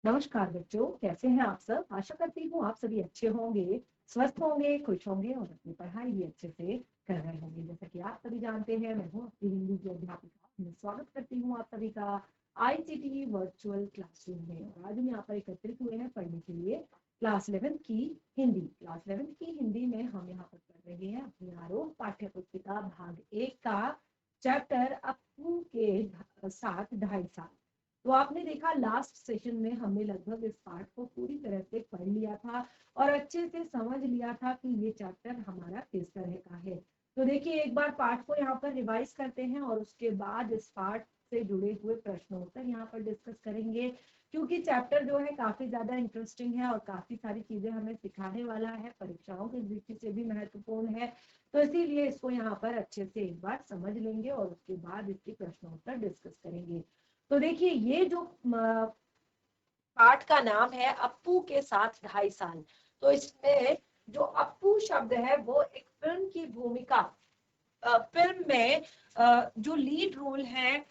नमस्कार बच्चों, कैसे हैं आप सब। आशा करती हूँ आप सभी अच्छे होंगे, स्वस्थ होंगे, खुश होंगे और अपनी पढ़ाई भी अच्छे से कर रहे होंगे। जैसा कि आप सभी जानते हैं, मैं हूँ आपकी हिंदी की अध्यापिका। मैं स्वागत करती हूँ आप सभी का आईसीटी वर्चुअल क्लासरूम में। और आज हम यहाँ पर एकत्रित हुए हैं पढ़ने के लिए क्लास 11 की हिंदी। क्लास 11 की हिंदी में हम यहाँ पर पढ़ रहे हैं अपनी आरोह पाठ्य पुस्तिका भाग 1 का चैप्टर अप्पू के साथ 2.5 साल। तो आपने देखा लास्ट सेशन में हमने लगभग इस पार्ट को पूरी तरह से पढ़ लिया था और अच्छे से समझ लिया था कि ये चैप्टर हमारा किस तरह का है। तो देखिए, एक बार पार्ट को यहाँ पर रिवाइज करते हैं और उसके बाद इस पार्ट से जुड़े हुए प्रश्नोत्तर यहाँ पर डिस्कस करेंगे, क्योंकि चैप्टर जो है काफी ज्यादा इंटरेस्टिंग है और काफी सारी चीजें हमें सिखाने वाला है, परीक्षाओं की दृष्टि से भी महत्वपूर्ण है। तो इसीलिए इसको यहाँ पर अच्छे से एक बार समझ लेंगे और उसके बाद इसकी प्रश्नोत्तर डिस्कस करेंगे। तो देखिए, ये जो पाठ का नाम है अप्पू के साथ 2.5 साल। तो इसमें जो अप्पू शब्द है वो एक फिल्म की भूमिका, फिल्म में जो लीड रोल है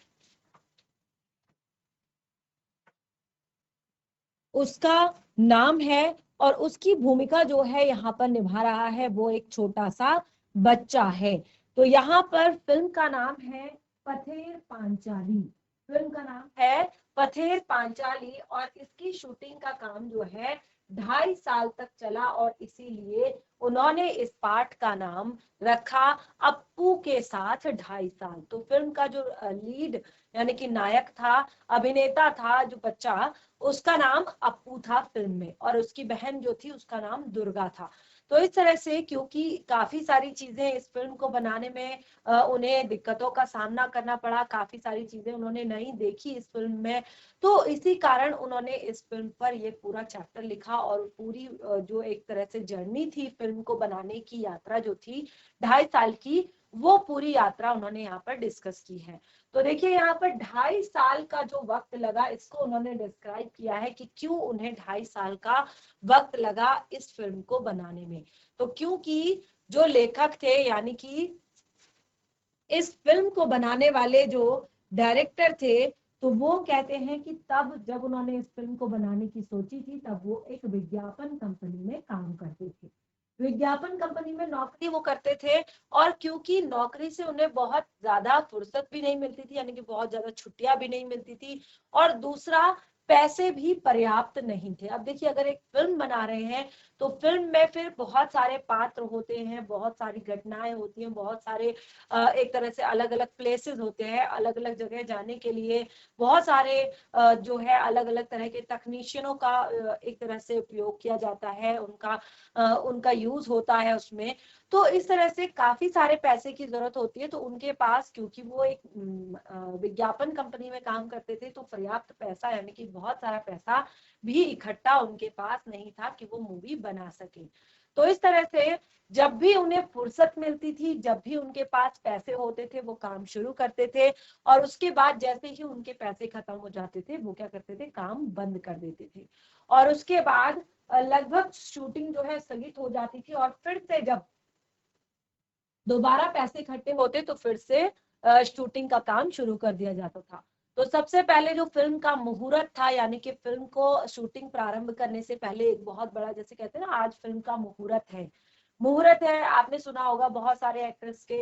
उसका नाम है, और उसकी भूमिका जो है यहाँ पर निभा रहा है वो एक छोटा सा बच्चा है। तो यहाँ पर फिल्म का नाम है पथेर पांचाली। फिल्म का नाम है पथेर पांचाली और इसकी शूटिंग का काम जो है 2.5 साल तक चला और इसीलिए उन्होंने इस पाठ का नाम रखा अप्पू के साथ 2.5 साल। तो फिल्म का जो लीड यानी कि नायक था, अभिनेता था, जो बच्चा, उसका नाम अप्पू था फिल्म में, और उसकी बहन जो थी उसका नाम दुर्गा था। तो इस तरह से क्योंकि काफी सारी चीजें इस फिल्म को बनाने में उन्हें दिक्कतों का सामना करना पड़ा, काफी सारी चीजें उन्होंने नहीं देखी इस फिल्म में, तो इसी कारण उन्होंने इस फिल्म पर ये पूरा चैप्टर लिखा और पूरी जो एक तरह से जर्नी थी फिल्म को बनाने की, यात्रा जो थी 2.5 साल की, वो पूरी यात्रा उन्होंने यहाँ पर डिस्कस की है। तो देखिए, यहाँ पर 2.5 साल का जो वक्त लगा, इसको उन्होंने डिस्क्राइब किया है कि क्यों उन्हें 2.5 साल का वक्त लगा इस फिल्म को बनाने में। तो क्योंकि जो लेखक थे यानी कि इस फिल्म को बनाने वाले जो डायरेक्टर थे, तो वो कहते हैं कि तब जब उन्होंने इस फिल्म को बनाने की सोची थी तब वो एक विज्ञापन कंपनी में काम करते थे। विज्ञापन कंपनी में नौकरी वो करते थे, और क्योंकि नौकरी से उन्हें बहुत ज्यादा फुर्सत भी नहीं मिलती थी, यानी कि बहुत ज्यादा छुट्टियां भी नहीं मिलती थी, और दूसरा पैसे भी पर्याप्त नहीं थे। अब देखिए, अगर एक फिल्म बना रहे हैं तो फिल्म में फिर बहुत सारे पात्र होते हैं, बहुत सारी घटनाएं होती हैं, बहुत सारे एक तरह से अलग अलग प्लेसेस होते हैं, अलग अलग जगह जाने के लिए बहुत सारे जो है अलग अलग तरह के तकनीशियनों का एक तरह से उपयोग किया जाता है, उनका यूज होता है उसमें। तो इस तरह से काफी सारे पैसे की जरूरत होती है, तो उनके पास, क्योंकि वो एक विज्ञापन कंपनी में काम करते थे, तो पर्याप्त पैसा यानी कि बहुत सारा पैसा भी इकट्ठा उनके पास नहीं था कि वो मूवी बना सके। तो इस तरह से जब भी उन्हें फुर्सत मिलती थी, जब भी उनके पास पैसे होते थे, वो काम शुरू करते थे, और उसके बाद जैसे ही उनके पैसे खत्म हो जाते थे वो क्या करते थे, काम बंद कर देते थे। और उसके बाद लगभग शूटिंग जो है स्थगित हो जाती थी, और फिर से जब दोबारा पैसे इकट्ठे होते तो फिर से शूटिंग का काम शुरू कर दिया जाता था। तो सबसे पहले जो फिल्म का मुहूर्त था, यानी कि फिल्म को शूटिंग प्रारंभ करने से पहले एक बहुत बड़ा, जैसे कहते हैं ना, आज फिल्म का मुहूर्त है, मुहूर्त है, आपने सुना होगा बहुत सारे एक्टर्स के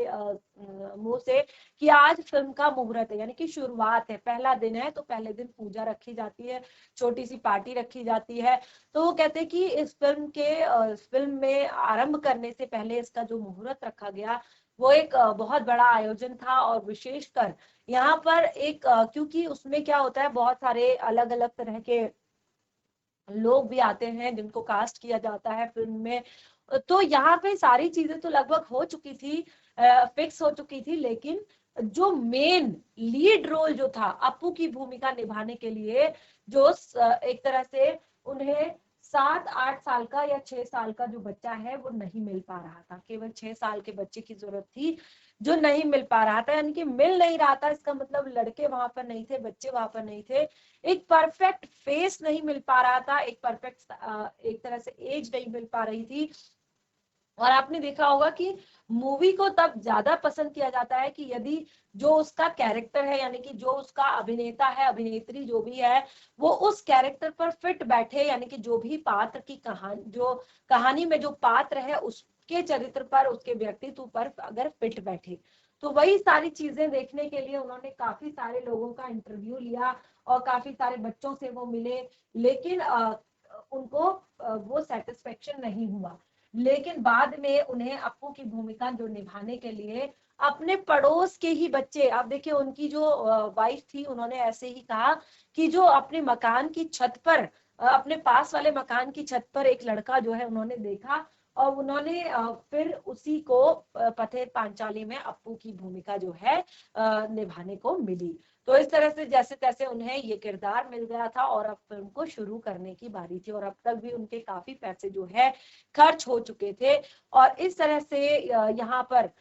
मुंह से कि आज फिल्म का मुहूर्त है, यानी कि शुरुआत है, पहला दिन है, तो पहले दिन पूजा रखी जाती है, छोटी सी पार्टी रखी जाती है। तो वो कहते हैं कि इस फिल्म के फिल्म में आरंभ करने से पहले इसका जो मुहूर्त रखा गया वो एक बहुत बड़ा आयोजन था, और विशेषकर यहाँ पर एक क्योंकि उसमें क्या होता है, बहुत सारे अलग अलग तरह के लोग भी आते हैं जिनको कास्ट किया जाता है फिल्म में। तो यहाँ पे सारी चीजें तो लगभग हो चुकी थी, फिक्स हो चुकी थी, लेकिन जो मेन लीड रोल जो था अप्पू की भूमिका निभाने के लिए, जो एक तरह से उन्हें 7-8 साल का या 6 साल का जो बच्चा है वो नहीं मिल पा रहा था, केवल 6 साल के बच्चे की जरूरत थी जो नहीं मिल पा रहा था, यानी कि मिल नहीं रहा था, इसका मतलब लड़के वहां पर नहीं थे, बच्चे वहां पर नहीं थे, एक परफेक्ट फेस नहीं मिल पा रहा था, एक परफेक्ट एक तरह से एज नहीं मिल पा रही थी, और आपने देखा होगा कि मूवी को तब ज्यादा पसंद किया जाता है कि यदि जो उसका कैरेक्टर है, यानी कि जो उसका अभिनेता है, अभिनेत्री जो भी है, वो उस कैरेक्टर पर फिट बैठे, यानी कि जो भी पात्र की कहानी, जो कहानी में जो पात्र है उसके चरित्र पर, उसके व्यक्तित्व पर अगर फिट बैठे। तो वही सारी चीजें देखने के लिए उन्होंने काफी सारे लोगों का इंटरव्यू लिया और काफी सारे बच्चों से वो मिले, लेकिन उनको वो सेटिस्फेक्शन नहीं हुआ। लेकिन बाद में उन्हें अप्पू की भूमिका जो निभाने के लिए अपने पड़ोस के ही बच्चे, आप देखिए उनकी जो वाइफ थी, उन्होंने ऐसे ही कहा कि जो अपने मकान की छत पर, अपने पास वाले मकान की छत पर एक लड़का जो है उन्होंने देखा, और उन्होंने फिर उसी को पथेर पांचाली में अप्पू की भूमिका जो है निभाने को मिली। तो इस तरह से जैसे तैसे उन्हें ये किरदार मिल गया था और अब फिल्म को शुरू करने की बारी थी, और अब तक भी उनके काफी पैसे जो है खर्च हो चुके थे। और इस तरह से यहाँ पर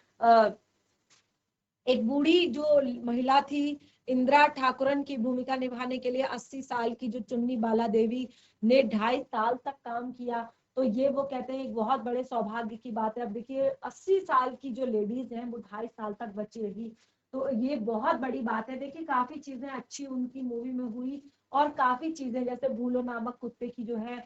एक बूढ़ी जो महिला थी, इंदिरा ठाकुरन की भूमिका निभाने के लिए 80 साल की जो चुन्नी बाला देवी ने 2.5 साल तक काम किया। तो ये वो कहते हैं एक बहुत बड़े सौभाग्य की बात है। अब देखिए 80 साल की जो लेडीज हैं वो 2.5 साल तक बची रही, तो ये बहुत बड़ी बात है। देखिए काफी चीजें अच्छी उनकी मूवी में हुई, और काफी चीजें जैसे भूलो नामक कुत्ते की जो है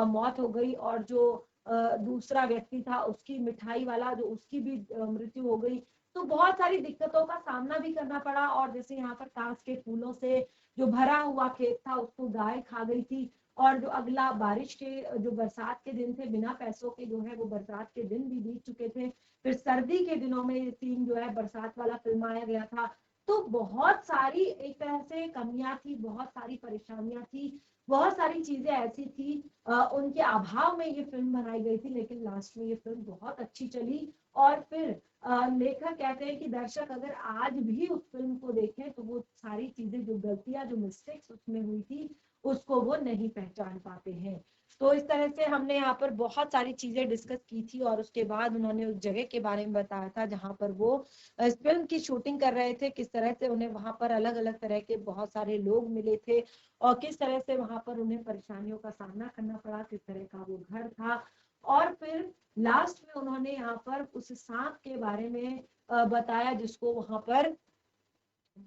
मौत हो गई, और जो दूसरा व्यक्ति था उसकी मिठाई वाला जो उसकी भी मृत्यु हो गई। तो बहुत सारी दिक्कतों का सामना भी करना पड़ा, और जैसे यहाँ पर कांच के फूलों से जो भरा हुआ खेत था उसको गाय खा गई थी, और जो अगला बारिश के जो बरसात के दिन थे, बिना पैसों के जो है वो बरसात के दिन भी बीत चुके थे। फिर सर्दी के दिनों में ये सीन जो है बरसात वाला फिल्माया गया था। तो बहुत सारी एक तरह से कमियां थी, बहुत सारी परेशानियां थी, बहुत सारी चीजें ऐसी थी, उनके अभाव में ये फिल्म बनाई गई थी, लेकिन लास्ट में ये फिल्म बहुत अच्छी चली। और फिर लेखक कहते हैं कि दर्शक अगर आज भी उस फिल्म को देखें तो वो सारी चीजें, जो गलतियां, जो मिस्टेक्स उसमें हुई थी, उसको वो नहीं पहचान पाते हैं। तो इस तरह से हमने यहाँ पर बहुत सारी चीजें डिस्कस की थी, और उसके बाद उन्होंने उस जगह के बारे में बताया था जहाँ पर वो इस फिल्म की शूटिंग कर रहे थे, किस तरह से उन्हें वहां पर अलग अलग तरह के बहुत सारे लोग मिले थे, और किस तरह से वहां पर उन्हें परेशानियों का सामना करना पड़ा, किस तरह का वो घर था। और फिर लास्ट में उन्होंने यहाँ पर उस सांप के बारे में बताया जिसको वहां पर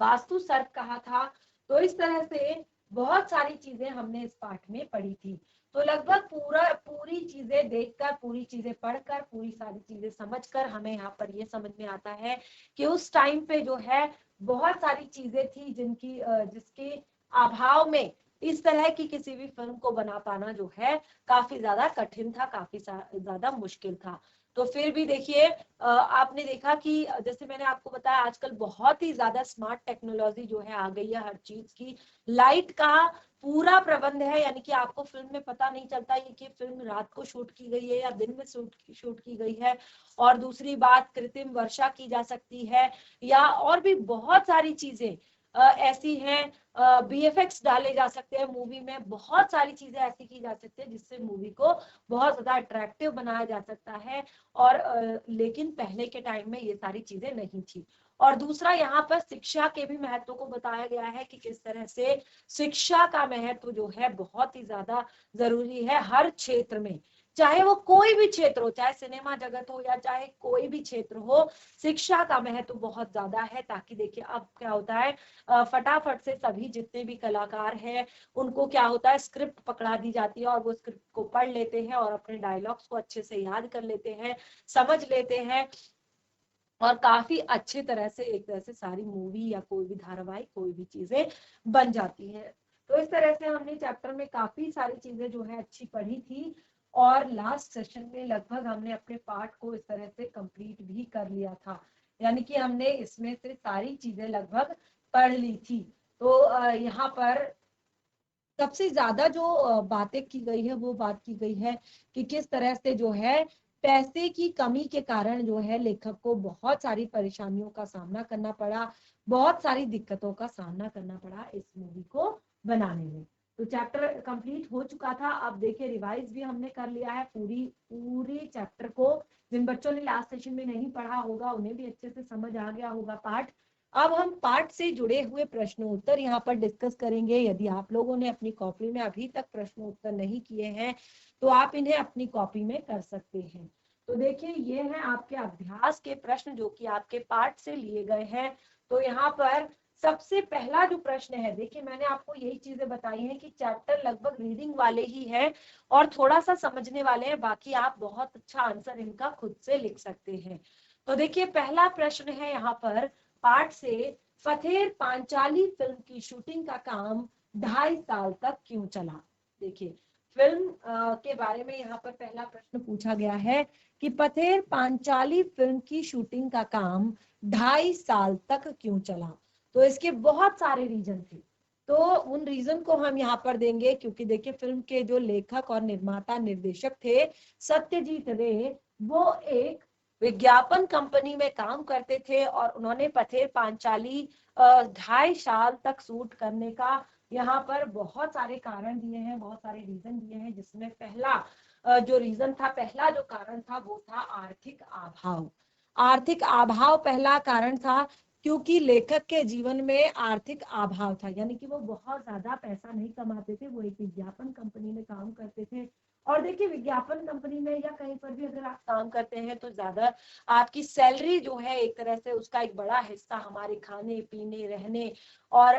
वास्तु सर्प कहा था। तो इस तरह से बहुत सारी चीजें हमने इस पाठ में पढ़ी थी। तो लगभग पूरी चीजें देखकर, पूरी चीजें पढ़कर, पूरी सारी चीजें समझकर हमें यहाँ पर ये समझ में आता है कि उस टाइम पे जो है बहुत सारी चीजें थी जिसके अभाव में इस तरह की किसी भी फिल्म को बना पाना जो है काफी ज्यादा कठिन था, काफी ज्यादा मुश्किल था। तो फिर भी देखिए आपने देखा कि जैसे मैंने आपको बताया आजकल बहुत ही ज्यादा स्मार्ट टेक्नोलॉजी जो है आ गई है हर चीज की। लाइट का पूरा प्रबंध है, यानी कि आपको फिल्म में पता नहीं चलता ये कि फिल्म रात को शूट की गई है या दिन में शूट की गई है। और दूसरी बात, कृत्रिम वर्षा की जा सकती है, या और भी बहुत सारी चीजें ऐसी हैं। बीएफएक्स डाले जा सकते हैं मूवी में, बहुत सारी चीजें ऐसी की जा सकती है जिससे मूवी को बहुत ज्यादा अट्रैक्टिव बनाया जा सकता है। और लेकिन पहले के टाइम में ये सारी चीजें नहीं थी। और दूसरा यहाँ पर शिक्षा के भी महत्व को बताया गया है कि किस तरह से शिक्षा का महत्व जो है बहुत ही ज्यादा जरूरी है हर क्षेत्र में, चाहे वो कोई भी क्षेत्र हो, चाहे सिनेमा जगत हो या चाहे कोई भी क्षेत्र हो, शिक्षा का महत्व बहुत ज्यादा है। ताकि देखिए अब क्या होता है, फटाफट से सभी जितने भी कलाकार हैं उनको क्या होता है, स्क्रिप्ट पकड़ा दी जाती है और वो स्क्रिप्ट को पढ़ लेते हैं और अपने डायलॉग्स को अच्छे से याद कर लेते हैं, समझ लेते हैं, और काफी अच्छी तरह से एक तरह से सारी मूवी या कोई भी धारावाहिक, कोई भी चीजें बन जाती है। तो इस तरह से हमने चैप्टर में काफी सारी चीजें जो है अच्छी पढ़ी थी, और लास्ट सेशन में लगभग हमने अपने पार्ट को इस तरह से कंप्लीट भी कर लिया था, यानी कि हमने इसमें से सारी चीजें लगभग पढ़ ली थी। तो यहाँ पर सबसे ज्यादा जो बातें की गई है वो बात की गई है कि किस तरह से जो है पैसे की कमी के कारण जो है लेखक को बहुत सारी परेशानियों का सामना करना पड़ा, बहुत सारी दिक्कतों का सामना करना पड़ा इस मूवी को बनाने में। तो चैप्टर कंप्लीट हो चुका था। अब देखिए रिवाइज भी हमने कर लिया है पूरी पूरी चैप्टर को। जिन बच्चों ने लास्ट सेशन में नहीं पढ़ा होगा उन्हें भी अच्छे से समझ आ गया होगा पाठ। अब हम पाठ से जुड़े हुए प्रश्नोत्तर यहाँ पर डिस्कस करेंगे। यदि आप लोगों ने अपनी कॉपी में अभी तक प्रश्नोत्तर नहीं किए हैं तो आप इन्हें अपनी कॉपी में कर सकते हैं। तो देखिए ये है आपके अभ्यास के प्रश्न जो कि आपके पाठ से लिए गए हैं। तो यहाँ पर सबसे पहला जो प्रश्न है, देखिए मैंने आपको यही चीजें बताई हैं कि चैप्टर लगभग रीडिंग वाले ही हैं और थोड़ा सा समझने वाले हैं, बाकी आप बहुत अच्छा आंसर इनका खुद से लिख सकते हैं। तो देखिए पहला प्रश्न है यहाँ पर पाठ से, पथेर पांचाली फिल्म की शूटिंग का काम 2.5 साल तक क्यों चला। देखिए फिल्म के बारे में यहाँ पर पहला प्रश्न पूछा गया है कि पथेर पांचाली फिल्म की शूटिंग का काम 2.5 साल तक क्यों चला। तो इसके बहुत सारे रीजन थे, तो उन रीजन को हम यहाँ पर देंगे, क्योंकि देखिए फिल्म के जो लेखक और निर्माता निर्देशक थे सत्यजीत रे, वो एक विज्ञापन कंपनी में काम करते थे और उन्होंने पथेर पांचाली 2.5 साल तक शूट करने का यहाँ पर बहुत सारे कारण दिए हैं, बहुत सारे रीजन दिए हैं, जिसमें पहला जो रीजन था, पहला जो कारण था वो था आर्थिक अभाव। आर्थिक अभाव पहला कारण था, क्योंकि लेखक के जीवन में आर्थिक अभाव था, यानी कि वो बहुत ज्यादा पैसा नहीं कमाते थे, वो एक विज्ञापन कंपनी में काम करते थे। और देखिए विज्ञापन कंपनी में या कहीं पर भी अगर आप काम करते हैं तो ज्यादा आपकी सैलरी जो है एक तरह से उसका एक बड़ा हिस्सा हमारे खाने पीने रहने और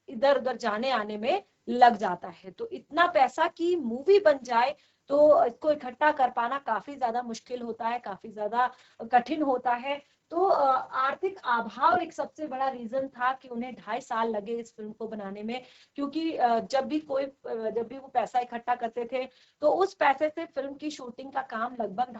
इधर उधर जाने आने में लग जाता है। तो इतना पैसा की मूवी बन जाए तो इसको इकट्ठा कर पाना काफी ज्यादा मुश्किल होता है, काफी ज्यादा कठिन होता है। तो आर्थिक अभाव एक सबसे बड़ा रीजन था कि उन्हें 2.5 साल लगे इस फिल्म को बनाने में, क्योंकि जब भी वो पैसा इकट्ठा करते थे तो उस पैसे से फिल्म की शूटिंग का काम लगभग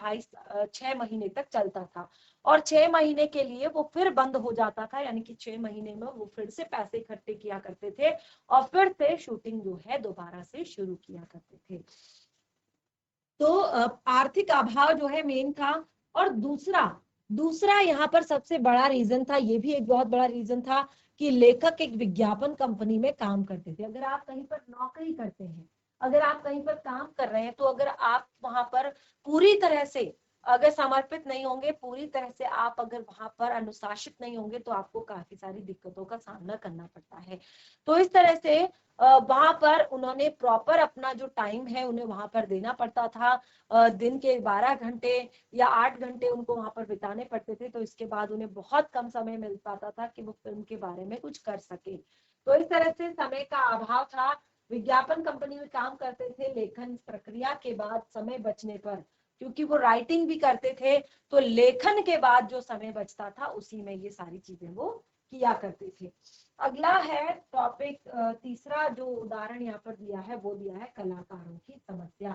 6 महीने तक चलता था और 6 महीने के लिए वो फिर बंद हो जाता था, यानी कि 6 महीने में वो फिर से पैसे इकट्ठे किया करते थे और फिर से शूटिंग जो है दोबारा से शुरू किया करते थे। तो आर्थिक अभाव जो है मेन था। और दूसरा दूसरा यहाँ पर सबसे बड़ा रीजन था, ये भी एक बहुत बड़ा रीजन था, कि लेखक एक विज्ञापन कंपनी में काम करते थे। अगर आप कहीं पर नौकरी करते हैं, अगर आप कहीं पर काम कर रहे हैं, तो अगर आप वहां पर पूरी तरह से अगर समर्पित नहीं होंगे, पूरी तरह से आप अगर वहां पर अनुशासित नहीं होंगे, तो आपको काफी सारी दिक्कतों का सामना करना पड़ता है। तो इस तरह से वहां पर उन्होंने प्रॉपर अपना जो टाइम है उन्हें वहां पर देना पड़ता था। दिन के 12 घंटे या 8 घंटे उनको वहां पर बिताने पड़ते थे, तो इसके बाद उन्हें बहुत कम समय मिल पाता था कि वो फिल्म के बारे में कुछ कर सके। तो इस तरह से समय का अभाव था। विज्ञापन कंपनी में काम करते थे, लेखन प्रक्रिया के बाद समय बचने पर, क्योंकि वो राइटिंग भी करते थे, तो लेखन के बाद जो समय बचता था उसी में ये सारी चीजें वो किया करते थे। अगला है टॉपिक, तीसरा जो उदाहरण यहाँ पर दिया है वो दिया है कलाकारों की समस्या।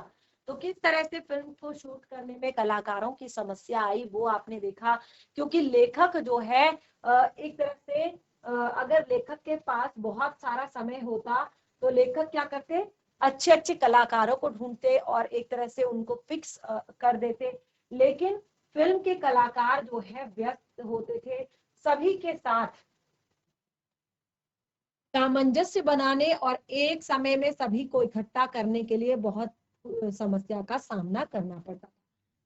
तो किस तरह से फिल्म को शूट करने में कलाकारों की समस्या आई वो आपने देखा, क्योंकि लेखक जो है एक तरह से अगर लेखक के पास बहुत सारा समय होता तो लेखक क्या करते, अच्छे अच्छे कलाकारों को ढूंढते और एक तरह से उनको फिक्स कर देते। लेकिन फिल्म के कलाकार जो है व्यस्त होते थे, सभी के साथ सामंजस्य बनाने और एक समय में सभी को इकट्ठा करने के लिए बहुत समस्या का सामना करना पड़ता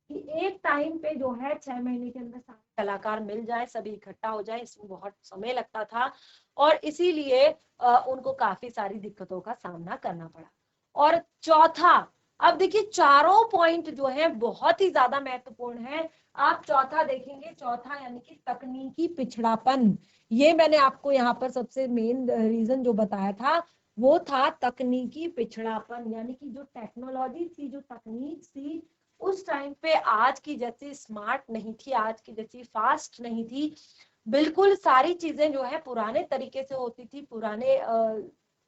कि एक टाइम पे जो है 6 महीने के अंदर सारे कलाकार मिल जाए, सभी इकट्ठा हो जाए, इसमें बहुत समय लगता था और इसीलिए उनको काफी सारी दिक्कतों का सामना करना पड़ा। और चौथा, अब देखिए चारों पॉइंट जो है बहुत ही ज्यादा महत्वपूर्ण है। आप चौथा देखेंगे, चौथा यानी कि तकनीकी पिछड़ापन। ये मैंने आपको यहाँ पर सबसे मेन रीजन जो बताया था वो था तकनीकी पिछड़ापन, यानी कि जो टेक्नोलॉजी थी, जो तकनीक थी उस टाइम पे आज की जैसी स्मार्ट नहीं थी, आज की जैसी फास्ट नहीं थी। बिल्कुल सारी चीजें जो है पुराने तरीके से होती थी, पुराने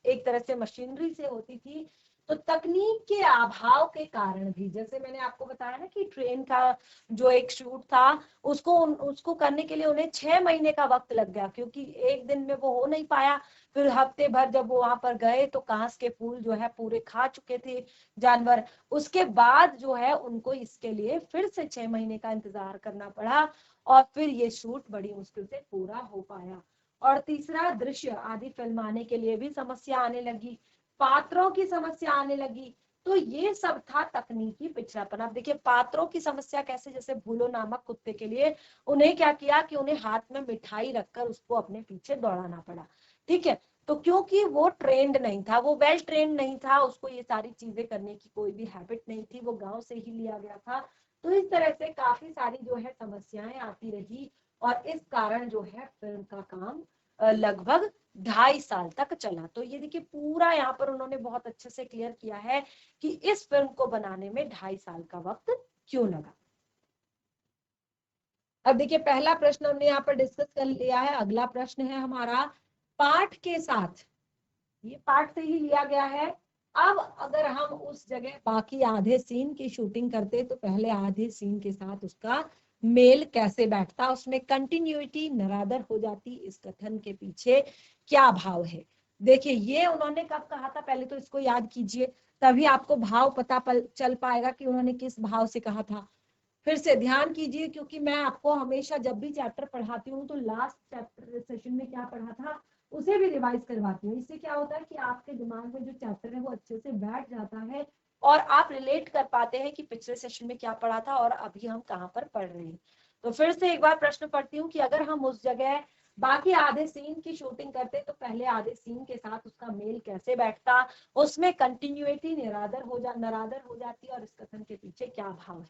एक तरह से मशीनरी से होती थी। तो तकनीक के अभाव के कारण भी, जैसे मैंने आपको बताया ना कि ट्रेन का जो एक शूट था उसको करने के लिए उन्हें 6 महीने का वक्त लग गया, क्योंकि एक दिन में वो हो नहीं पाया। फिर हफ्ते भर जब वो वहां पर गए तो कांस के फूल जो है पूरे खा चुके थे जानवर। उसके बाद जो है उनको इसके लिए फिर से 6 महीने का इंतजार करना पड़ा और फिर ये शूट बड़ी मुश्किल से पूरा हो पाया। और तीसरा, दृश्य आदि फिल्माने के लिए भी समस्या आने लगी, पात्रों की समस्या आने लगी। तो ये सब था तकनीकी पिछड़ापन। अब देखिए पात्रों की समस्या कैसे, जैसे भूलो नामक कुत्ते के लिए उन्हें क्या किया कि उन्हें हाथ में मिठाई रखकर उसको अपने पीछे दौड़ाना पड़ा। ठीक है, तो क्योंकि वो ट्रेंड नहीं था, वो वेल ट्रेंड नहीं था, उसको ये सारी चीजें करने की कोई भी हैबिट नहीं थी, वो गांव से ही लिया गया था। तो इस तरह से काफी सारी जो है समस्याएं आती रही और इस कारण जो है फिल्म का काम लगभग 2.5 साल तक चला। तो ये देखिए पूरा यहाँ पर उन्होंने बहुत अच्छे से क्लियर किया है कि इस फिल्म को बनाने में 2.5 साल का वक्त क्यों लगा। अब देखिए पहला प्रश्न हमने यहाँ पर डिस्कस कर लिया है। अगला प्रश्न है हमारा पाठ के साथ, ये पाठ से ही लिया गया है। अब अगर हम उस जगह बाकी आधे सीन की शूटिंग करते तो पहले आधे सीन के साथ उसका मेल कैसे बैठता, उसमें कंटिन्यूटी नरादर हो जाती। इस कथन के पीछे क्या भाव है? देखिए ये उन्होंने कब कहा था, पहले तो इसको याद कीजिए, तभी आपको भाव पता चल पाएगा कि उन्होंने किस भाव से कहा था। फिर से ध्यान कीजिए, क्योंकि मैं आपको हमेशा जब भी चैप्टर पढ़ाती हूँ तो लास्ट चैप्टर सेशन में क्या पढ़ा था उसे भी रिवाइज करवाती हूँ। इससे क्या होता है कि आपके दिमाग में जो चैप्टर है वो अच्छे से बैठ जाता है और आप रिलेट कर पाते हैं कि पिछले सेशन में क्या पढ़ा था और अभी हम कहाँ पर पढ़ रहे हैं। तो फिर से एक बार प्रश्न पढ़ती हूँ कि अगर हम उस जगह बाकी आधे सीन की शूटिंग करते तो पहले आधे सीन के साथ उसका मेल कैसे बैठता, उसमें कंटिन्यूटी नरादर हो जाती और इस कथन के पीछे क्या भाव है।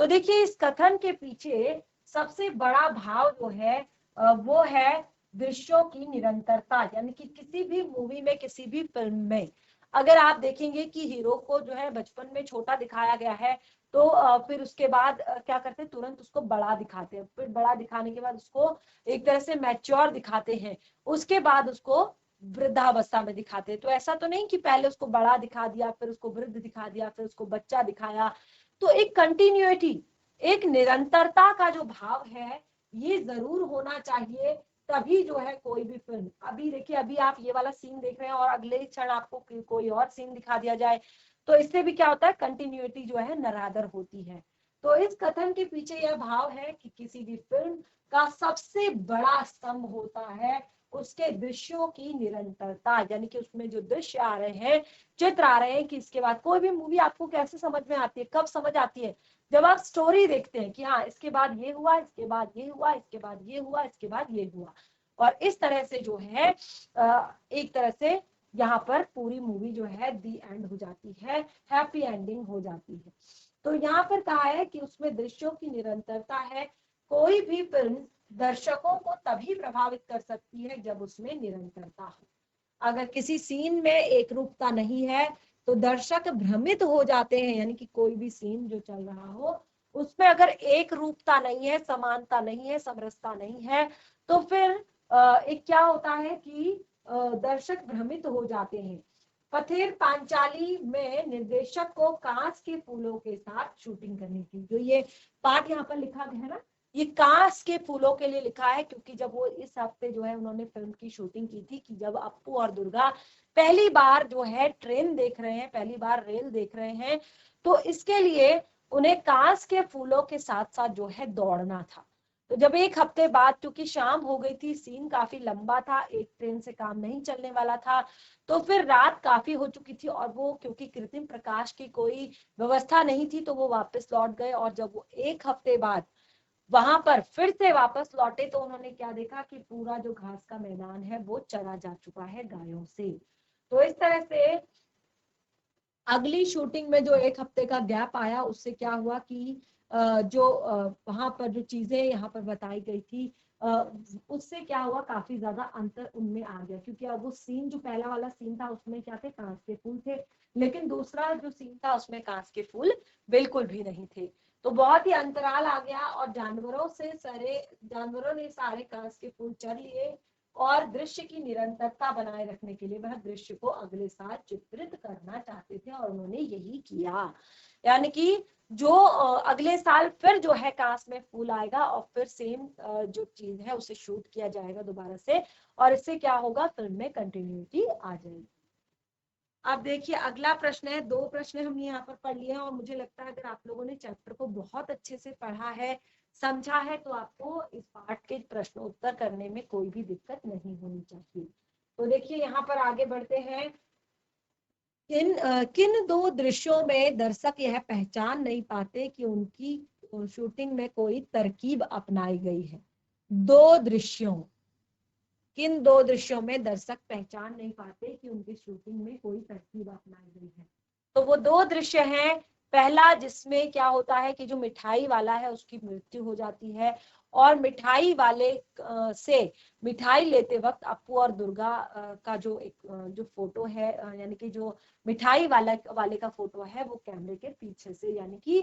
तो देखिए इस कथन के पीछे सबसे बड़ा भाव जो है वो है दृश्यों की निरंतरता। यानी कि किसी भी मूवी में, किसी भी फिल्म में अगर आप देखेंगे कि हीरो को जो है बचपन में छोटा दिखाया गया है तो फिर उसके बाद क्या करते हैं, तुरंत उसको बड़ा दिखाते हैं। फिर बड़ा दिखाने के बाद उसको एक तरह से मैच्योर दिखाते हैं, उसके बाद उसको वृद्धावस्था में दिखाते हैं। तो ऐसा तो नहीं कि पहले उसको बड़ा दिखा दिया, फिर उसको वृद्ध दिखा दिया, फिर उसको बच्चा दिखाया। तो एक कंटिन्यूटी, एक निरंतरता का जो भाव है ये जरूर होना चाहिए, तभी जो है कोई भी फिल्म। अभी देखिए अभी आप ये वाला सीन देख रहे हैं और अगले क्षण आपको कोई और सीन दिखा दिया जाए तो इससे भी क्या होता है, कंटिन्यूटी जो है नरादर होती है। तो इस कथन के पीछे यह भाव है कि किसी भी फिल्म का सबसे बड़ा स्तंभ होता है उसके दृश्यों की निरंतरता। यानी कि उसमें जो दृश्य आ रहे हैं, चित्र आ रहे हैं, कि इसके बाद कोई भी मूवी आपको कैसे समझ में आती है, कब समझ आती है, जब आप स्टोरी देखते हैं कि हाँ इसके बाद ये हुआ, इसके बाद ये हुआ, इसके बाद ये हुआ, इसके बाद ये हुआ। और इस तरह से जो है एक तरह से यहाँ पर पूरी मूवी जो है दी एंड हो जाती है, हैप्पी एंडिंग हो जाती है। तो यहाँ पर कहा है कि उसमें दृश्यों की निरंतरता है। कोई भी फिल्म दर्शकों को तभी प्रभावित कर सकती है जब उसमें निरंतरता हो। अगर किसी सीन में एक रूपता नहीं है तो दर्शक भ्रमित हो जाते हैं। यानी कि कोई भी सीन जो चल रहा हो उसमें अगर एक रूपता नहीं है, समानता नहीं है, समरसता नहीं है, तो फिर एक क्या होता है कि दर्शक भ्रमित हो जाते हैं। पथेर पांचाली में निर्देशक को कांच के फूलों के साथ शूटिंग करनी थी। जो ये पाठ यहाँ पर लिखा गया है ना, ये कांच के फूलों के लिए लिखा है, क्योंकि जब वो इस हफ्ते जो है उन्होंने फिल्म की शूटिंग की थी कि जब अप्पू और दुर्गा पहली बार जो है ट्रेन देख रहे हैं, पहली बार रेल देख रहे हैं, तो इसके लिए उन्हें कांच के फूलों के साथ साथ जो है दौड़ना था। तो जब एक हफ्ते बाद, क्योंकि शाम हो गई थी, सीन काफी लंबा था, एक ट्रेन से काम नहीं चलने वाला था, तो फिर रात काफी हो चुकी थी और वो क्योंकि कृत्रिम प्रकाश की कोई व्यवस्था नहीं थी तो वो वापस लौट गए। और जब वो एक हफ्ते बाद वहां पर फिर से वापस लौटे तो उन्होंने क्या देखा कि पूरा जो घास का मैदान है वो चरा जा चुका है गायों से। तो इस तरह से अगली शूटिंग में जो एक हफ्ते का गैप आया उससे क्या हुआ कि जो वहां पर जो चीजें यहाँ पर बताई गई थी उससे क्या हुआ, काफी ज्यादा अंतर उनमें आ गया। क्योंकि अब वो सीन जो पहला वाला सीन था उसमें क्या थे, कांच के फूल थे, लेकिन दूसरा जो सीन था उसमें कांच के फूल बिल्कुल भी नहीं थे। तो बहुत ही अंतराल आ गया और जानवरों ने सारे कांच के फूल चर लिए और दृश्य की निरंतरता बनाए रखने के लिए वह दृश्य को अगले साल चित्रित करना चाहते थे और उन्होंने यही किया। यानी कि जो अगले साल फिर जो है कांच में फूल आएगा और फिर सेम जो चीज है उसे शूट किया जाएगा दोबारा से, और इससे क्या होगा, फिल्म में कंटिन्यूटी आ जाएगी। अब देखिए अगला प्रश्न है, दो प्रश्न हमने यहाँ पर पढ़ लिए हैं और मुझे लगता है अगर आप लोगों ने चैप्टर को बहुत अच्छे से पढ़ा है, समझा है, तो आपको इस पाठ के प्रश्न उत्तर करने में कोई भी दिक्कत नहीं होनी चाहिए। तो देखिए यहाँ पर आगे बढ़ते हैं। किन दो दृश्यों में दर्शक यह पहचान नहीं पाते कि उनकी शूटिंग में कोई तरकीब अपनाई गई है? किन दो दृश्यों में दर्शक पहचान नहीं पाते कि उनकी शूटिंग में कोई तरकीब अपनाई गई है? तो वो दो दृश्य हैं पहला जिसमें क्या होता है कि जो मिठाई वाला है उसकी मृत्यु हो जाती है, और मिठाई वाले से मिठाई लेते वक्त अप्पू और दुर्गा का जो एक जो फोटो है, यानी कि जो मिठाई वाले का फोटो है वो कैमरे के पीछे से, यानी कि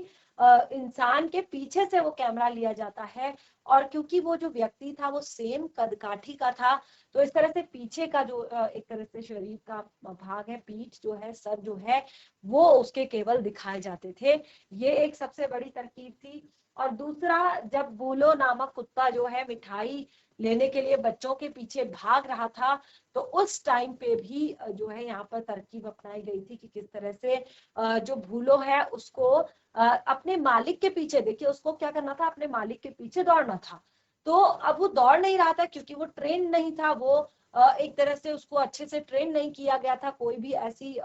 इंसान के पीछे से वो कैमरा लिया जाता है। और क्योंकि वो जो व्यक्ति था वो सेम कदकाठी का था, तो इस तरह से पीछे का जो एक तरह से शरीर का भाग है, पीठ जो है, सर जो है, वो उसके केवल दिखाए जाते थे। ये एक सबसे बड़ी तरकीब थी। और दूसरा, जब बूलो नामक कुत्ता जो है मिठाई लेने के लिए बच्चों के पीछे भाग रहा था, तो उस टाइम पे भी जो है यहाँ पर तरकीब अपनाई गई थी कि किस तरह से जो भूलो है उसको अपने मालिक के पीछे, देखिए उसको क्या करना था, अपने मालिक के पीछे दौड़ना था। तो अब वो दौड़ नहीं रहा था क्योंकि वो ट्रेन नहीं था, वो एक तरह से उसको अच्छे से ट्रेन नहीं किया गया था, कोई भी ऐसी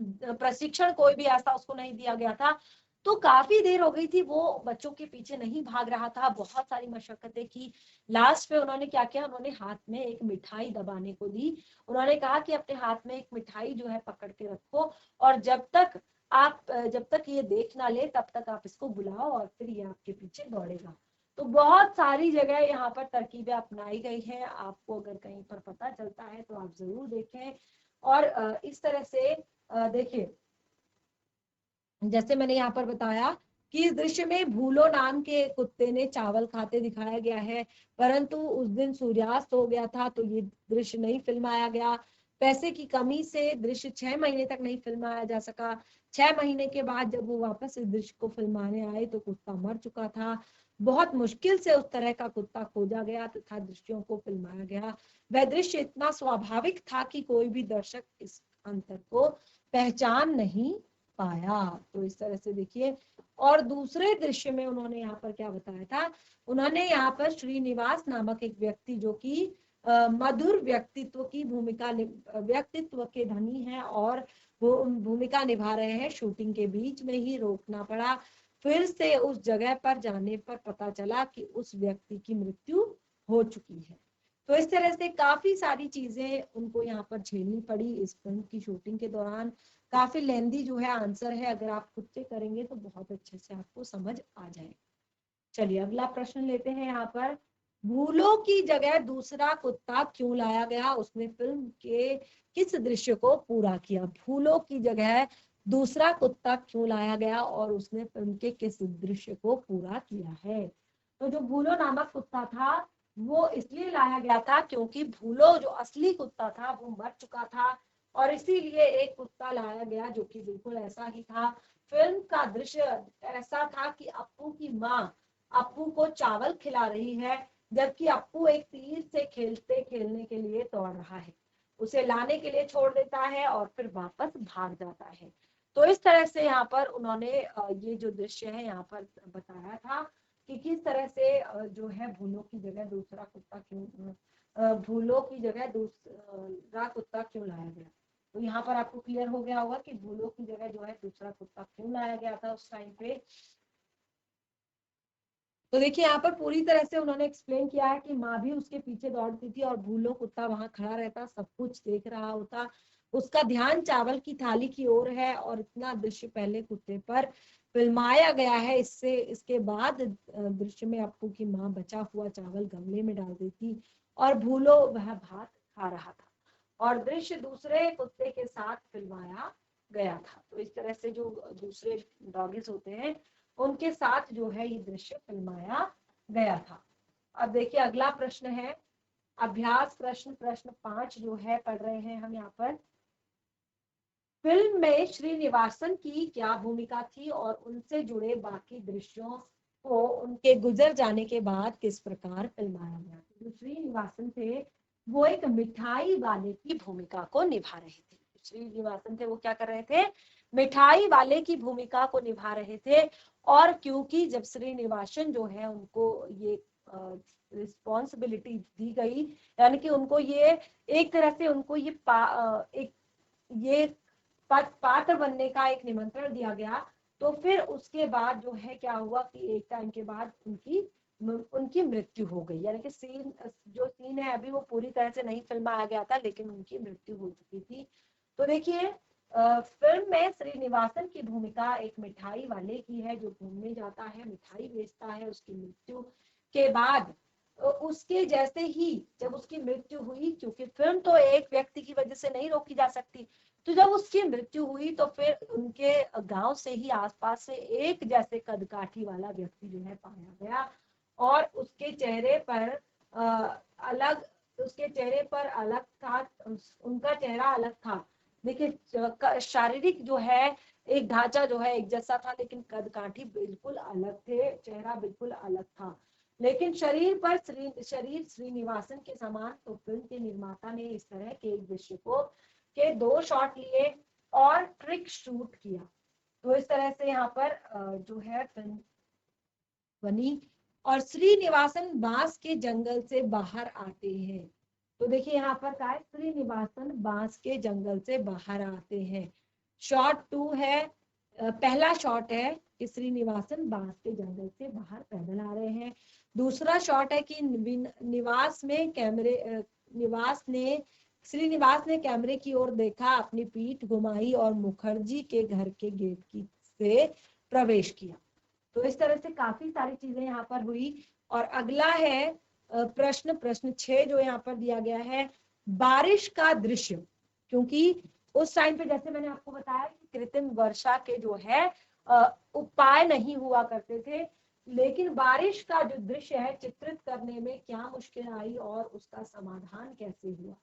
प्रशिक्षण कोई भी ऐसा उसको नहीं दिया गया था। तो काफी देर हो गई थी, वो बच्चों के पीछे नहीं भाग रहा था, बहुत सारी मशक्कतें की। लास्ट में उन्होंने क्या किया, उन्होंने हाथ में एक मिठाई दबाने को दी। उन्होंने कहा कि अपने हाथ में एक मिठाई जो है पकड़ के रखो, और जब तक ये देख ना ले तब तक आप इसको बुलाओ और फिर ये आपके पीछे दौड़ेगा। तो बहुत सारी जगह यहाँ पर तरकीबें अपनाई गई हैं, आपको अगर कहीं पर पता चलता है तो आप जरूर देखें। और इस तरह से देखिए, जैसे मैंने यहाँ पर बताया कि इस दृश्य में भूलो नाम के कुत्ते ने चावल खाते दिखाया गया है, परंतु उस दिन सूर्यास्त हो गया था तो ये दृश्य नहीं फिल्माया गया। पैसे की कमी से दृश्य 6 महीने तक नहीं फिल्माया जा सका। 6 महीने के बाद जब वो वापस इस दृश्य को फिल्माने आए तो कुत्ता मर चुका था। बहुत मुश्किल से उस तरह का कुत्ता खोजा गया तथा दृश्यों को फिल्माया गया। वह दृश्य इतना स्वाभाविक था कि कोई भी दर्शक इस अंतर को पहचान नहीं पाया। तो इस तरह से देखिए। और दूसरे दृश्य में उन्होंने यहाँ पर क्या बताया था, उन्होंने यहाँ पर श्रीनिवास नामक एक व्यक्ति जो कि मधुर व्यक्तित्व के धनी हैं और वो भूमिका निभा रहे हैं, शूटिंग के बीच में ही रोकना पड़ा। फिर से उस जगह पर जाने पर पता चला कि उस व्यक्ति की मृत्यु हो चुकी है। तो इस तरह से काफी सारी चीजें उनको यहाँ पर झेलनी पड़ी इस फिल्म की शूटिंग के दौरान। काफी लेंदी जो है आंसर है, अगर आप खुद से करेंगे तो बहुत अच्छे से आपको समझ आ जाएगा। चलिए अगला प्रश्न लेते हैं यहाँ पर। भूलो की जगह दूसरा कुत्ता क्यों लाया गया, उसने फिल्म के किस दृश्य को पूरा किया। भूलो की जगह दूसरा कुत्ता क्यों लाया गया और उसने फिल्म के किस दृश्य को पूरा किया है। तो जो भूलो नामक कुत्ता था वो इसलिए लाया गया था क्योंकि भूलो जो असली कुत्ता था वो मर चुका था, और इसीलिए एक कुत्ता लाया गया जो कि बिल्कुल ऐसा ही था। फिल्म का दृश्य ऐसा था कि अप्पू की माँ अप्पू को चावल खिला रही है, जबकि अप्पू एक तीर से खेलते खेलने के लिए दौड़ रहा है, उसे लाने के लिए छोड़ देता है और फिर वापस भाग जाता है। तो इस तरह से यहाँ पर उन्होंने ये जो दृश्य है यहाँ पर बताया था कि किस तरह से जो है भूलों की जगह दूसरा कुत्ता क्यों लाया गया। तो यहाँ पर आपको क्लियर हो गया होगा कि भूलों की जगह जो है दूसरा कुत्ता क्यों लाया गया था उस टाइम पे। तो देखिए यहाँ पर पूरी तरह से उन्होंने एक्सप्लेन किया है कि माँ भी उसके पीछे दौड़ती थी और भूलो कुत्ता वहां खड़ा रहता, सब कुछ देख रहा होता, उसका ध्यान चावल की थाली की ओर है, और इतना दृश्य पहले कुत्ते पर फिल्माया गया है। इससे इसके बाद दृश्य में अप्पू की माँ बचा हुआ चावल गमले में डाल देती और भूलो वह भात खा रहा था, और दृश्य दूसरे कुत्ते के साथ फिल्माया गया था। तो इस तरह से जो दूसरे डॉगीज होते हैं उनके साथ जो है ये दृश्य फिल्माया गया था। अब देखिए अगला प्रश्न है, अभ्यास प्रश्न प्रश्न 5 जो है पढ़ रहे हैं हम यहाँ पर। फिल्म में श्रीनिवासन की क्या भूमिका थी और उनसे जुड़े बाकी दृश्यों को उनके गुजर जाने के बाद किस प्रकार फिल्माया गया। जो श्रीनिवासन थे वो एक मिठाई वाले की भूमिका को निभा रहे थे। श्रीनिवासन थे वो क्या कर रहे थे, मिठाई वाले की भूमिका को निभा रहे थे। और क्योंकि जब श्रीनिवासन जो है उनको ये रिस्पॉन्सिबिलिटी दी गई, यानी कि उनको ये एक तरह से उनको ये पात्र बनने का एक निमंत्रण दिया गया, तो फिर उसके बाद जो है क्या हुआ कि एक टाइम के बाद उनकी मृत्यु हो गई। यानी कि सीन है अभी वो पूरी तरह से नहीं फिल्माया गया था लेकिन उनकी मृत्यु हो चुकी थी। तो देखिए फिल्म में श्रीनिवासन की भूमिका एक मिठाई वाले की है जो घूमने जाता है, मिठाई बेचता है। उसकी मृत्यु के बाद उसके जैसे ही जब उसकी मृत्यु हुई, क्योंकि फिल्म तो एक व्यक्ति की वजह से नहीं रोकी जा सकती, तो जब उसकी मृत्यु हुई तो फिर उनके गांव से ही आसपास से एक जैसे कदकाठी वाला व्यक्ति जो है पाया गया, और उसके चेहरे पर अलग उसके चेहरे पर अलग था, उनका चेहरा अलग था। देखिए शारीरिक जो है एक ढांचा जो है एक जैसा था, लेकिन कदकाठी बिल्कुल अलग थे, चेहरा बिल्कुल अलग था। लेकिन शरीर श्रीनिवासन के समान। तो फिल्म के निर्माता ने इस तरह के एक दृश्य को के 2 शॉट लिए और ट्रिक शूट किया। तो इस तरह से यहाँ पर जो है फिल्म बनी। और श्रीनिवासन बांस के जंगल से बाहर आते हैं। तो देखिए यहाँ पर क्या है, श्रीनिवासन बांस के जंगल से बाहर आते हैं। शॉट 2 है, पहला शॉट है कि श्रीनिवासन बांस के जंगल से बाहर पैदल आ रहे हैं। दूसरा शॉट है कि श्रीनिवास ने कैमरे की ओर देखा, अपनी पीठ घुमाई और मुखर्जी के घर के गेट की से प्रवेश किया। तो इस तरह से काफी सारी चीजें यहाँ पर हुई। और अगला है प्रश्न 6 जो यहाँ पर दिया गया है, बारिश का दृश्य। क्योंकि उस टाइम पे जैसे मैंने आपको बताया कि कृत्रिम वर्षा के जो है उपाय नहीं हुआ करते थे, लेकिन बारिश का जो दृश्य है चित्रित करने में क्या मुश्किल आई और उसका समाधान कैसे हुआ।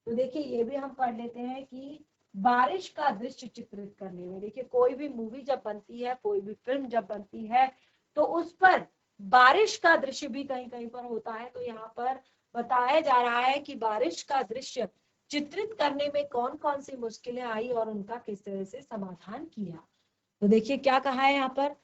तो देखिए ये भी हम पढ़ लेते हैं कि बारिश का दृश्य चित्रित करने में, देखिए कोई भी मूवी जब बनती है, कोई भी फिल्म जब बनती है, तो उस पर बारिश का दृश्य भी कहीं कहीं पर होता है। तो यहाँ पर बताया जा रहा है कि बारिश का दृश्य चित्रित करने में कौन कौन सी मुश्किलें आई और उनका किस तरह से समाधान किया। तो देखिए क्या कहा है यहाँ पर,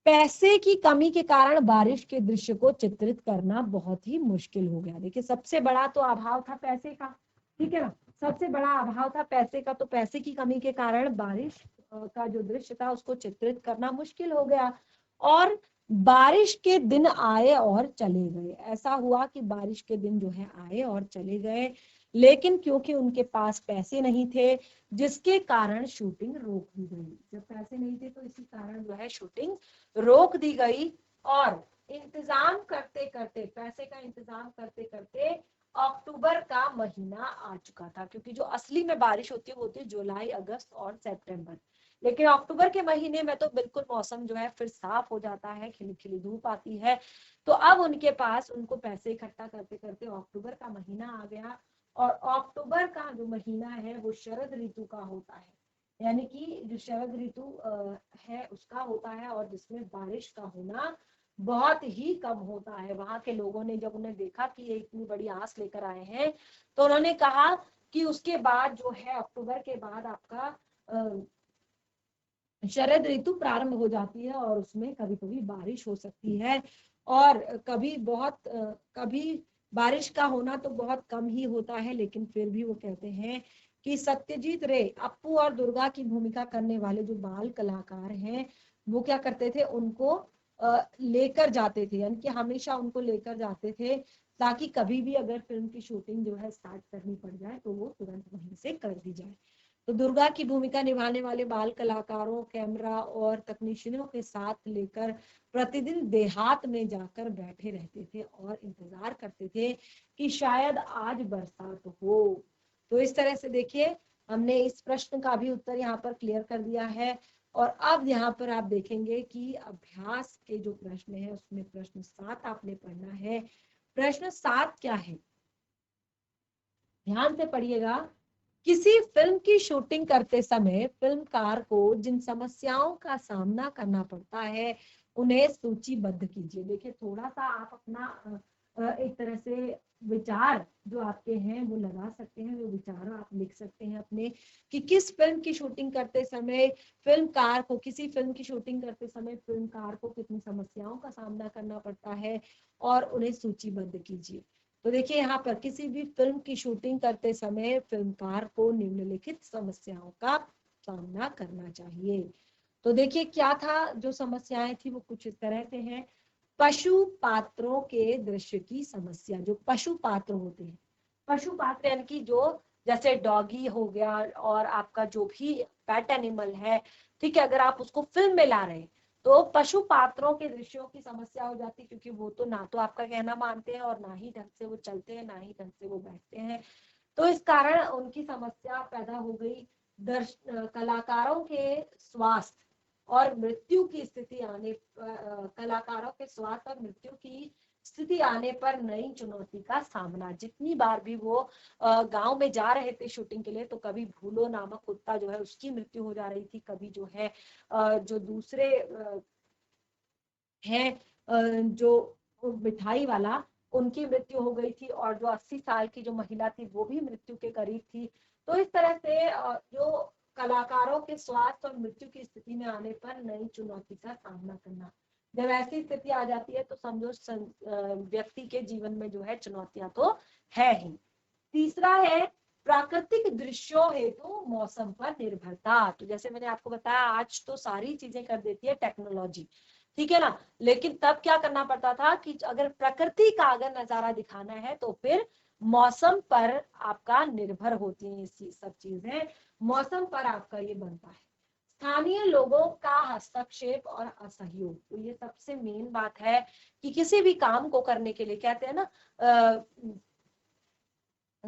पैसे की कमी के कारण बारिश के दृश्य को चित्रित करना बहुत ही मुश्किल हो गया। देखिए सबसे बड़ा तो अभाव था पैसे का, ठीक है ना, सबसे बड़ा अभाव था पैसे का। तो पैसे की कमी के कारण बारिश का जो दृश्य था उसको चित्रित करना मुश्किल हो गया। और बारिश के दिन आए और चले गए। ऐसा हुआ कि बारिश के दिन जो है आए और चले गए, लेकिन क्योंकि उनके पास पैसे नहीं थे, जिसके कारण शूटिंग रोक दी गई। जब पैसे नहीं थे तो इसी कारण जो है शूटिंग रोक दी गई। और इंतजाम करते करते, पैसे का इंतजाम करते करते अक्टूबर का महीना आ चुका था, क्योंकि जो असली में बारिश होती है वो होती है जुलाई, अगस्त और सितंबर। लेकिन अक्टूबर के महीने में तो बिल्कुल मौसम जो है फिर साफ हो जाता है, खिली खिली धूप आती है। तो अब उनके पास उनको पैसे इकट्ठा करते करते अक्टूबर का महीना आ गया। और अक्टूबर का जो महीना है वो शरद ऋतु का होता है, यानी कि जो शरद ऋतु है उसका होता है, और जिसमें बारिश का होना बहुत ही कम होता है। वहां के लोगों ने जब उन्हें देखा कि ये इतनी बड़ी आस लेकर आए हैं, तो उन्होंने कहा कि उसके बाद जो है अक्टूबर के बाद आपका शरद ऋतु प्रारंभ हो जाती है, और उसमें कभी कभी बारिश हो सकती है, और कभी बारिश का होना तो बहुत कम ही होता है। लेकिन फिर भी वो कहते हैं कि सत्यजीत रे, अप्पू और दुर्गा की भूमिका करने वाले जो बाल कलाकार हैं, वो क्या करते थे, उनको लेकर जाते थे, यानी कि हमेशा उनको लेकर जाते थे, ताकि कभी भी अगर फिल्म की शूटिंग जो है स्टार्ट करनी पड़ जाए तो वो तुरंत वहीं से कर दी जाए। तो दुर्गा की भूमिका निभाने वाले बाल कलाकारों, कैमरा और तकनीशियनों के साथ लेकर प्रतिदिन देहात में जाकर बैठे रहते थे और इंतजार करते थे कि शायद आज बरसात हो। तो इस तरह से देखिए हमने इस प्रश्न का भी उत्तर यहाँ पर क्लियर कर दिया है। और अब यहाँ पर आप देखेंगे कि अभ्यास के जो प्रश्न है उसमें प्रश्न 7 आपने पढ़ना है। प्रश्न 7 क्या है, ध्यान से पढ़िएगा। किसी फिल्म की शूटिंग करते समय फिल्मकार को जिन समस्याओं का सामना करना पड़ता है उन्हें सूचीबद्ध कीजिए। देखिए थोड़ा सा आप अपना एक तरह से विचार जो आपके हैं वो लगा सकते हैं, वो विचार आप लिख सकते हैं अपने, कि किस फिल्म की शूटिंग करते समय फिल्मकार को, किसी फिल्म की शूटिंग करते समय फिल्मकार को कितनी समस्याओं का सामना करना पड़ता है और उन्हें सूचीबद्ध कीजिए। तो देखिए यहाँ पर किसी भी फिल्म की शूटिंग करते समय फिल्मकार को निम्नलिखित समस्याओं का सामना करना चाहिए। तो देखिए क्या था, जो समस्याएं थी वो कुछ इस तरह से हैं। पशु पात्रों के दृश्य की समस्या, जो पशु पात्र होते हैं, पशु पात्र यानी कि जो जैसे डॉगी हो गया और आपका जो भी पेट एनिमल है, ठीक है, अगर आप उसको फिल्म में ला रहे हैं तो पशु पात्रों के दृश्यों की समस्या हो जाती है, क्योंकि वो तो ना तो आपका कहना मानते हैं और ना ही ढंग से वो चलते हैं, ना ही ढंग से वो बैठते हैं। तो इस कारण उनकी समस्या पैदा हो गई। कलाकारों के स्वास्थ्य और मृत्यु की स्थिति आने पर, कलाकारों के स्वास्थ्य और मृत्यु की स्थिति आने पर नई चुनौती का सामना। जितनी बार भी वो गांव में जा रहे थे शूटिंग के लिए, तो कभी भूलो नामक कुत्ता जो है उसकी मृत्यु हो जा रही थी, कभी जो है जो दूसरे हैं जो मिठाई वाला, उनकी मृत्यु हो गई थी, और जो 80 साल की जो महिला थी वो भी मृत्यु के करीब थी। तो इस तरह से जो कलाकारों के स्वास्थ्य और मृत्यु की स्थिति में आने पर नई चुनौती का सामना करना। जब ऐसी स्थिति आ जाती है तो समझो व्यक्ति के जीवन में जो है चुनौतियां तो है ही। तीसरा है प्राकृतिक दृश्यों हेतु मौसम पर निर्भरता। तो जैसे मैंने आपको बताया, आज तो सारी चीजें कर देती है टेक्नोलॉजी, ठीक है ना, लेकिन तब क्या करना पड़ता था कि अगर प्रकृति का अगर नजारा दिखाना है तो फिर मौसम पर आपका निर्भर होती है सब चीजें, मौसम पर आपका ये बनता है। स्थानीय लोगों का हस्तक्षेप और असहयोग, तो ये सबसे मेन बात है कि किसी भी काम को करने के लिए कहते हैं ना,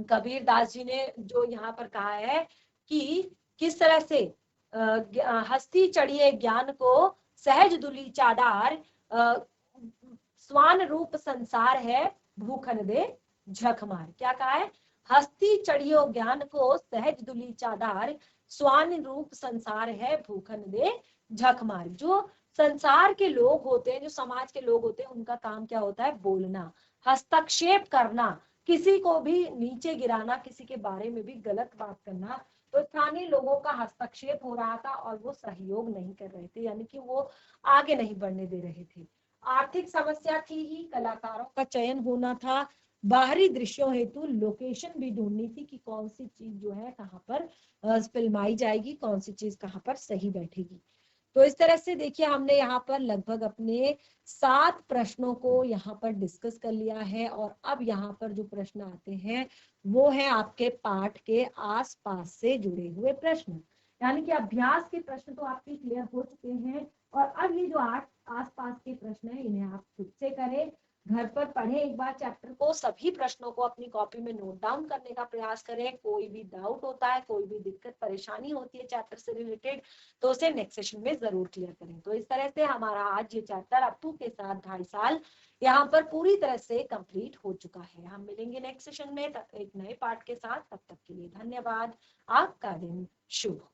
कबीर दास जी ने जो यहाँ पर कहा है कि किस तरह से हस्ती चढ़िए ज्ञान को सहज दुली चाडार, स्वान रूप संसार है भूखन दे झक मार। क्या कहा है? हस्ती चढ़ियो ज्ञान को सहज दुली चाडार, स्वान रूप संसार है भूखन दे झक मार। जो संसार के लोग होते हैं, जो समाज के लोग होते हैं, उनका काम क्या होता है? बोलना, हस्तक्षेप करना, किसी को भी नीचे गिराना, किसी के बारे में भी गलत बात करना। तो स्थानीय लोगों का हस्तक्षेप हो रहा था और वो सहयोग नहीं कर रहे थे, यानी कि वो आगे नहीं बढ़ने दे रहे थे। आर्थिक समस्या थी ही, कलाकारों का चयन होना था, बाहरी दृश्यों हेतु लोकेशन भी ढूंढनी थी कि कौन सी चीज जो है कहाँ पर फिल्माई जाएगी, कौन सी चीज कहाँ पर सही बैठेगी। तो इस तरह से देखिए हमने यहाँ पर लगभग अपने 7 प्रश्नों को यहाँ पर डिस्कस कर लिया है, और अब यहाँ पर जो प्रश्न आते हैं वो है आपके पाठ के आसपास से जुड़े हुए प्रश्न, यानी कि अभ्यास के प्रश्न तो आपके क्लियर हो चुके हैं, और अब ये जो आसपास के प्रश्न है इन्हें आप खुद से करें, घर पर पढ़ें एक बार चैप्टर को, सभी प्रश्नों को अपनी कॉपी में नोट डाउन करने का प्रयास करें। कोई भी डाउट होता है, कोई भी दिक्कत परेशानी होती है चैप्टर से रिलेटेड, तो उसे नेक्स्ट सेशन में जरूर क्लियर करें। तो इस तरह से हमारा आज ये चैप्टर अप्पू के साथ 2.5 साल यहाँ पर पूरी तरह से कंप्लीट हो चुका है। हम मिलेंगे नेक्स्ट सेशन में एक नए पार्ट के साथ, तब तक के लिए धन्यवाद। आपका दिन शुभ हो।